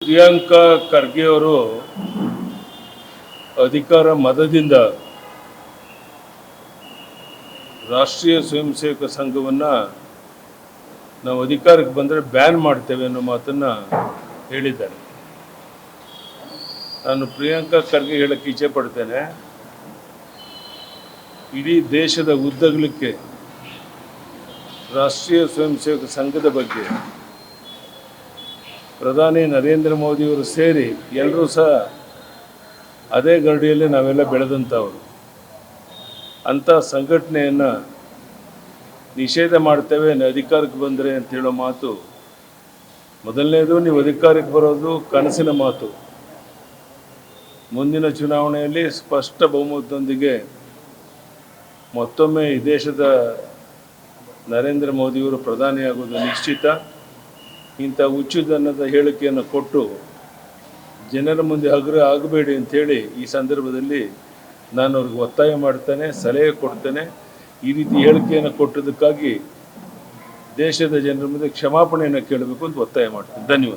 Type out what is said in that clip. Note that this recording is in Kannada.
ಪ್ರಿಯಾಂಕಾ ಖರ್ಗೆ ಅವರು ಅಧಿಕಾರ ಮದದಿಂದ ರಾಷ್ಟ್ರೀಯ ಸ್ವಯಂ ಸೇವಕ ಸಂಘವನ್ನು ನಾವು ಅಧಿಕಾರಕ್ಕೆ ಬಂದರೆ ಬ್ಯಾನ್ ಮಾಡ್ತೇವೆ ಅನ್ನೋ ಮಾತನ್ನು ಹೇಳಿದ್ದಾರೆ. ನಾನು ಪ್ರಿಯಾಂಕಾ ಖರ್ಗೆ ಹೇಳಕ್ಕೆ ಇಚ್ಛೆ ಪಡ್ತೇನೆ, ಇಡೀ ದೇಶದ ಉದ್ದಗಲಕ್ಕೆ ರಾಷ್ಟ್ರೀಯ ಸ್ವಯಂ ಸೇವಕ ಸಂಘದ ಬಗ್ಗೆ ಪ್ರಧಾನಿ ನರೇಂದ್ರ ಮೋದಿಯವರು ಸೇರಿ ಎಲ್ಲರೂ ಸಹ ಅದೇ ಗರಡಿಯಲ್ಲಿ ನಾವೆಲ್ಲ ಬೆಳೆದಂಥವರು. ಅಂಥ ಸಂಘಟನೆಯನ್ನು ನಿಷೇಧ ಮಾಡ್ತೇವೆ ಅಧಿಕಾರಕ್ಕೆ ಬಂದರೆ ಅಂತ ಹೇಳೋ ಮಾತು, ಮೊದಲನೇದು ನೀವು ಅಧಿಕಾರಕ್ಕೆ ಬರೋದು ಕನಸಿನ ಮಾತು. ಮುಂದಿನ ಚುನಾವಣೆಯಲ್ಲಿ ಸ್ಪಷ್ಟ ಬಹುಮತದೊಂದಿಗೆ ಮತ್ತೊಮ್ಮೆ ಈ ದೇಶದ ನರೇಂದ್ರ ಮೋದಿಯವರು ಪ್ರಧಾನಿಯಾಗೋದು ನಿಶ್ಚಿತ. ಇಂಥ ಹುಚ್ಚುತನದ ಹೇಳಿಕೆಯನ್ನು ಕೊಟ್ಟು ಜನರ ಮುಂದೆ ಹಗುರ ಆಗಬೇಡಿ ಅಂಥೇಳಿ ಈ ಸಂದರ್ಭದಲ್ಲಿ ನಾನು ಅವ್ರಿಗೆ ಒತ್ತಾಯ ಮಾಡ್ತೇನೆ, ಸಲಹೆ ಕೊಡ್ತೇನೆ. ಈ ರೀತಿ ಹೇಳಿಕೆಯನ್ನು ಕೊಟ್ಟದಕ್ಕಾಗಿ ದೇಶದ ಜನರ ಮುಂದೆ ಕ್ಷಮಾಪಣೆಯನ್ನು ಕೇಳಬೇಕು ಅಂತ ಒತ್ತಾಯ ಮಾಡ್ತೇನೆ. ಧನ್ಯವಾದ.